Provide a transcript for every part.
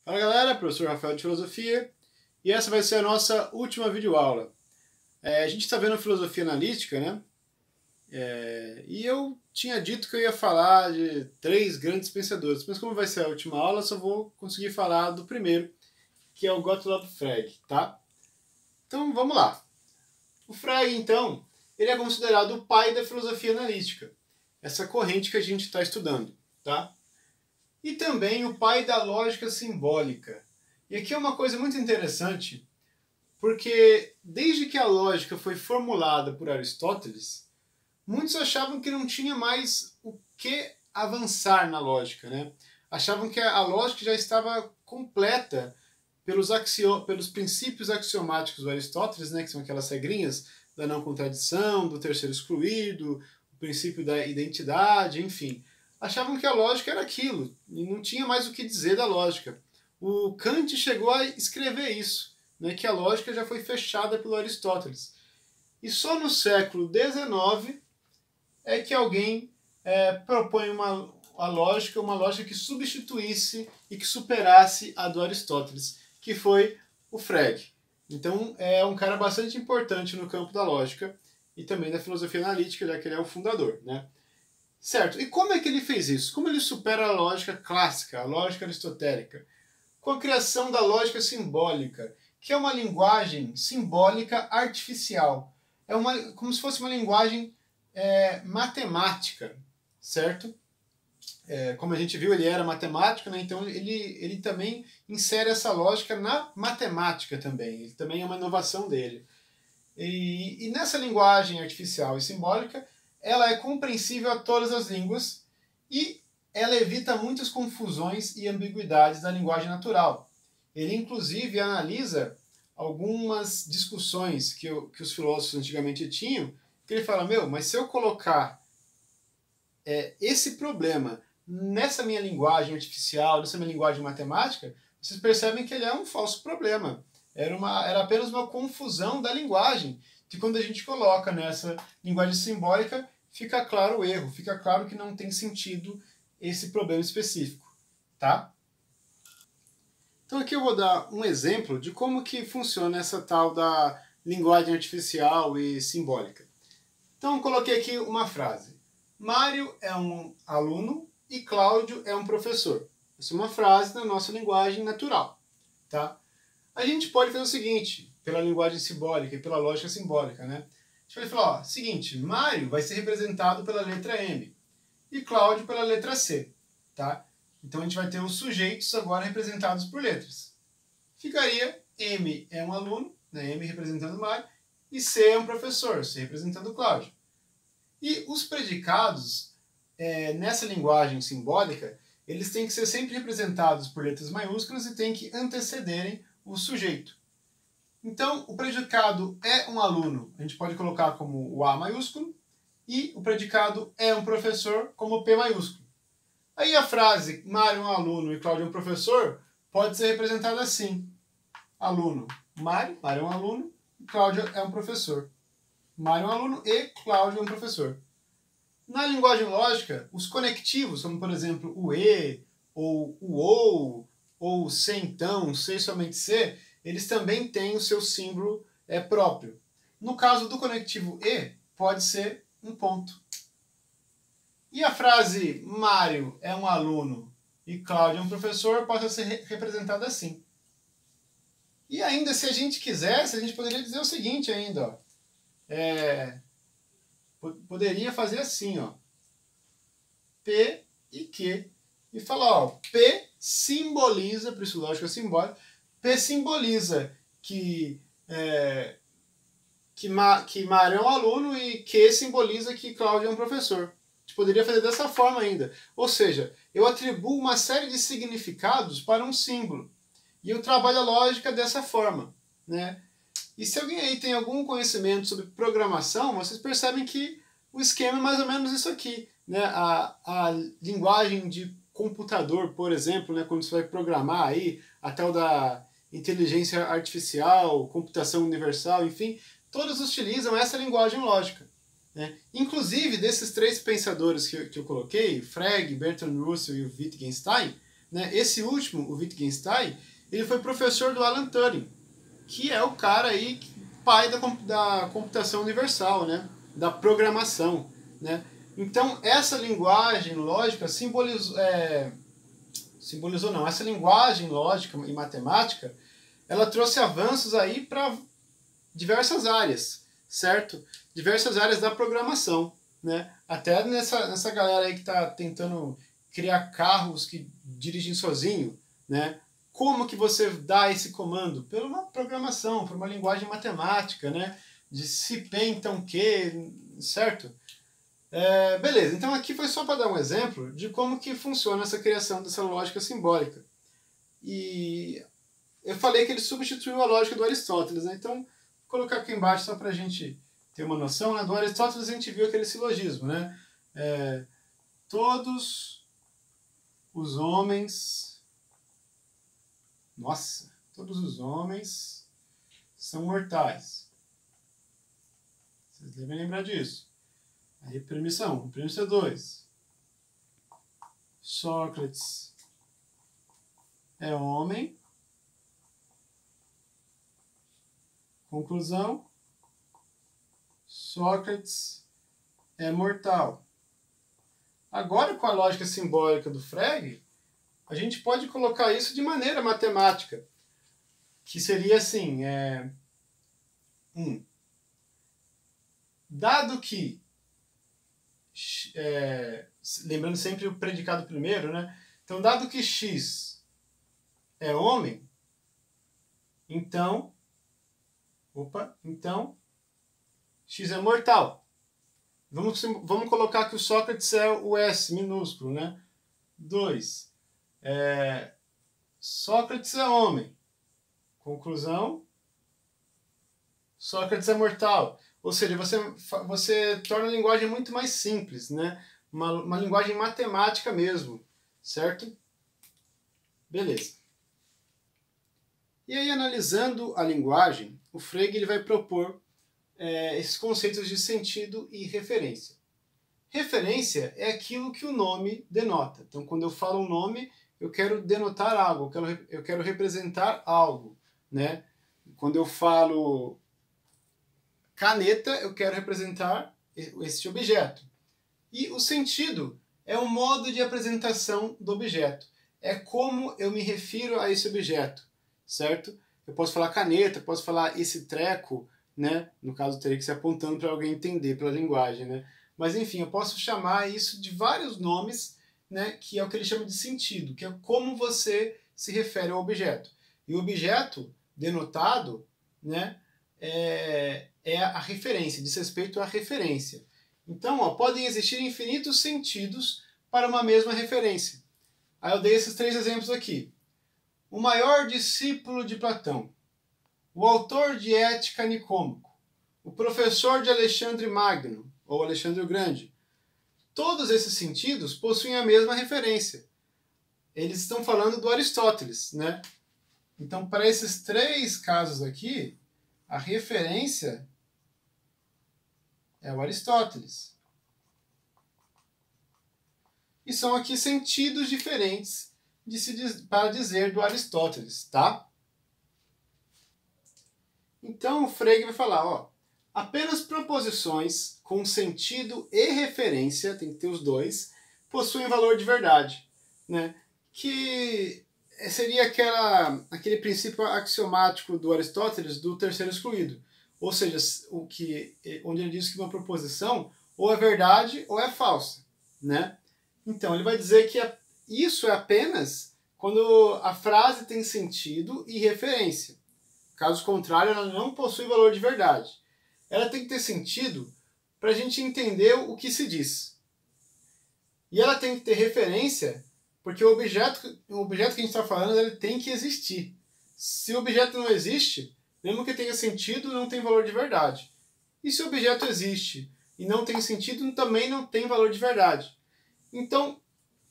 Fala galera, professor Rafael de Filosofia, e essa vai ser a nossa última videoaula. A gente está vendo filosofia analítica, né? E eu tinha dito que eu ia falar de 3 grandes pensadores, mas como vai ser a última aula, só vou conseguir falar do primeiro, que é o Gottlob Frege, tá? Então vamos lá. O Frege, então, ele é considerado o pai da filosofia analítica, essa corrente que a gente está estudando, tá? E também o pai da lógica simbólica. E aqui é uma coisa muito interessante, porque desde que a lógica foi formulada por Aristóteles, muitos achavam que não tinha mais o que avançar na lógica, né? Achavam que a lógica já estava completa pelos princípios axiomáticos do Aristóteles, né, que são aquelas regrinhas da não contradição, do terceiro excluído, o princípio da identidade, enfim. Achavam que a lógica era aquilo, e não tinha mais o que dizer da lógica. O Kant chegou a escrever isso, né, que a lógica já foi fechada pelo Aristóteles. E só no século XIX é que alguém propõe uma lógica que substituísse e que superasse a do Aristóteles, que foi o Frege. Então é um cara bastante importante no campo da lógica e também da filosofia analítica, já que ele é o fundador, né? Certo, e como é que ele fez isso? Como ele supera a lógica clássica, a lógica aristotélica? Com a criação da lógica simbólica, que é uma linguagem simbólica artificial. Como se fosse uma linguagem matemática, certo? Como a gente viu, ele era matemático, né? Então ele também insere essa lógica na matemática também. Ele também é uma inovação dele. E nessa linguagem artificial e simbólica, ela é compreensível a todas as línguas e ela evita muitas confusões e ambiguidades da linguagem natural. Ele, inclusive, analisa algumas discussões que os filósofos antigamente tinham, que ele fala, mas se eu colocar esse problema nessa minha linguagem artificial, nessa minha linguagem matemática, vocês percebem que ele é um falso problema. Era apenas uma confusão da linguagem, que quando a gente coloca nessa linguagem simbólica, fica claro o erro, fica claro que não tem sentido esse problema específico, tá? Então aqui eu vou dar um exemplo de como que funciona essa tal da linguagem artificial e simbólica. Então eu coloquei aqui uma frase. Mário é um aluno e Cláudio é um professor. Essa é uma frase da nossa linguagem natural, tá? A gente pode fazer o seguinte, pela linguagem simbólica e pela lógica simbólica, né? A gente vai falar, seguinte, Mário vai ser representado pela letra M e Cláudio pela letra C, tá? Então a gente vai ter os sujeitos agora representados por letras. Ficaria M é um aluno, né? M representando Mário, e C é um professor, C representando Cláudio. E os predicados, nessa linguagem simbólica, eles têm que ser sempre representados por letras maiúsculas e têm que antecederem o sujeito. Então, o predicado é um aluno, a gente pode colocar como o A maiúsculo, e o predicado é um professor como o P maiúsculo. Aí a frase Mário é um aluno e Cláudio é um professor pode ser representada assim. Aluno, Mário é um aluno e Cláudio é um professor. Mário é um aluno e Cláudio é um professor. Na linguagem lógica, os conectivos, como por exemplo o E, ou o ou C então, C somente C, eles também têm o seu símbolo próprio. No caso do conectivo E, pode ser um ponto. E a frase Mário é um aluno e Cláudio é um professor pode ser representada assim. E ainda, se a gente quisesse, a gente poderia dizer o seguinte ainda, ó. Poderia fazer assim, ó. P e Q. E falar, ó, P simboliza, por isso lógica simbólica, P simboliza que Mário é um aluno e Q simboliza que Cláudio é um professor. A gente poderia fazer dessa forma ainda. Ou seja, eu atribuo uma série de significados para um símbolo. E eu trabalho a lógica dessa forma, né? E se alguém aí tem algum conhecimento sobre programação, vocês percebem que o esquema é mais ou menos isso aqui, né? A linguagem de computador, por exemplo, né? Quando você vai programar aí, a tal da inteligência artificial, computação universal, enfim, todos utilizam essa linguagem lógica, né? Inclusive, desses 3 pensadores que eu coloquei, Frege, Bertrand Russell e o Wittgenstein, né? Esse último, o Wittgenstein, ele foi professor do Alan Turing, que é o cara aí, pai da computação universal, né? Da programação, né? Então, essa linguagem lógica simbolizou não, essa linguagem lógica e matemática, ela trouxe avanços aí para diversas áreas, certo? Diversas áreas da programação, né? Até nessa galera aí que está tentando criar carros que dirigem sozinho, né? Como que você dá esse comando? Por uma programação, por uma linguagem matemática, né? De se P então Q, certo? Beleza, então aqui foi só para dar um exemplo de como que funciona essa criação dessa lógica simbólica. E eu falei que ele substituiu a lógica do Aristóteles, né? Então, vou colocar aqui embaixo só para a gente ter uma noção, né? Do Aristóteles a gente viu aquele silogismo, né? Todos os homens... Nossa! Todos os homens são mortais. Vocês devem lembrar disso. Aí, premissa 1. Premissa 2. Sócrates é homem. Conclusão. Sócrates é mortal. Agora, com a lógica simbólica do Frege, a gente pode colocar isso de maneira matemática. Que seria assim, dado que, lembrando sempre o predicado primeiro, né? Então, dado que X é homem, então X é mortal. Vamos colocar que o Sócrates é o S minúsculo, né? 2. Sócrates é homem. Conclusão. Sócrates é mortal. Ou seja, você torna a linguagem muito mais simples, né? Uma linguagem matemática mesmo, certo? Beleza. E aí, analisando a linguagem, o Frege ele vai propor esses conceitos de sentido e referência. Referência é aquilo que o nome denota. Então, quando eu falo um nome, eu quero denotar algo, eu quero representar algo, né? Quando eu falo caneta, eu quero representar esse objeto. E o sentido é um modo de apresentação do objeto. É como eu me refiro a esse objeto, certo? Eu posso falar caneta, posso falar esse treco, né? No caso, teria que ser apontando para alguém entender pela linguagem, né? Mas, enfim, eu posso chamar isso de vários nomes, né? Que é o que ele chama de sentido, que é como você se refere ao objeto. E o objeto denotado, né? É a referência, diz respeito à referência. Então, podem existir infinitos sentidos para uma mesma referência. Aí eu dei esses 3 exemplos aqui. O maior discípulo de Platão, o autor de Ética Nicômaco, o professor de Alexandre Magno, ou Alexandre o Grande. Todos esses sentidos possuem a mesma referência. Eles estão falando do Aristóteles, né? Então, para esses 3 casos aqui, a referência é o Aristóteles. E são aqui sentidos diferentes para dizer do Aristóteles, tá? Então o Frege vai falar, apenas proposições com sentido e referência, tem que ter os dois, possuem valor de verdade, né? Que seria aquele princípio axiomático do Aristóteles do terceiro excluído. Ou seja, onde ele diz que uma proposição ou é verdade ou é falsa, né? Então ele vai dizer que isso é apenas quando a frase tem sentido e referência. Caso contrário, ela não possui valor de verdade. Ela tem que ter sentido para a gente entender o que se diz. E ela tem que ter referência porque o objeto que a gente está falando ele tem que existir. Se o objeto não existe, mesmo que tenha sentido, não tem valor de verdade. E se o objeto existe e não tem sentido, também não tem valor de verdade. Então,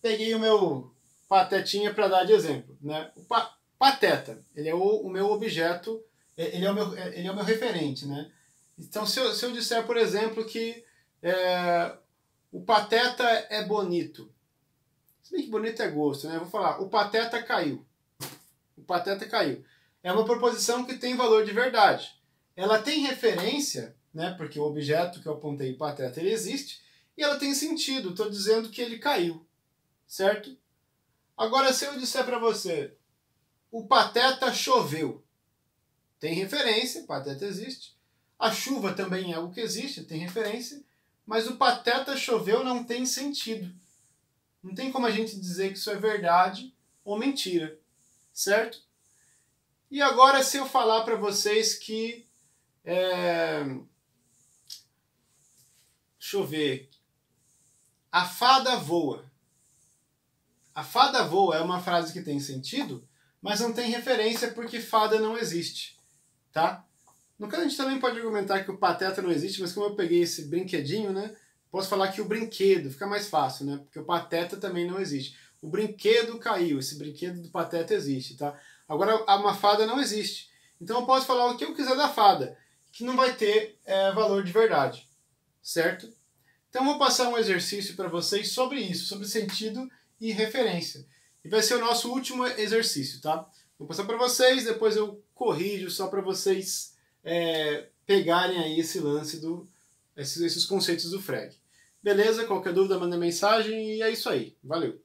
peguei o meu patetinha para dar de exemplo, né? O pateta, ele é o meu objeto, ele é o meu referente, né? Então, se eu disser, por exemplo, que o pateta é bonito. bem que bonito é gosto, né? Eu vou falar, o Pateta caiu. O Pateta caiu. É uma proposição que tem valor de verdade. Ela tem referência, né? Porque o objeto que eu apontei, o Pateta, ele existe, e ela tem sentido. Estou dizendo que ele caiu, certo? Agora, se eu disser para você, o Pateta choveu, tem referência, Pateta existe. A chuva também é algo que existe, tem referência, mas o Pateta choveu não tem sentido. Não tem como a gente dizer que isso é verdade ou mentira, certo? E agora, se eu falar para vocês que... deixa eu ver. A fada voa. A fada voa é uma frase que tem sentido, mas não tem referência porque fada não existe, tá? No caso, a gente também pode argumentar que o Pateta não existe, mas como eu peguei esse brinquedinho, né? Posso falar que o brinquedo, fica mais fácil, né? Porque o Pateta também não existe. O brinquedo caiu, esse brinquedo do Pateta existe, tá? Agora, uma fada não existe. Então eu posso falar o que eu quiser da fada, que não vai ter valor de verdade, certo? Então eu vou passar um exercício para vocês sobre isso, sobre sentido e referência. E vai ser o nosso último exercício, tá? Vou passar para vocês, depois eu corrijo só para vocês pegarem aí esse lance esses conceitos do Frege. Beleza? Qualquer dúvida, manda mensagem e é isso aí. Valeu!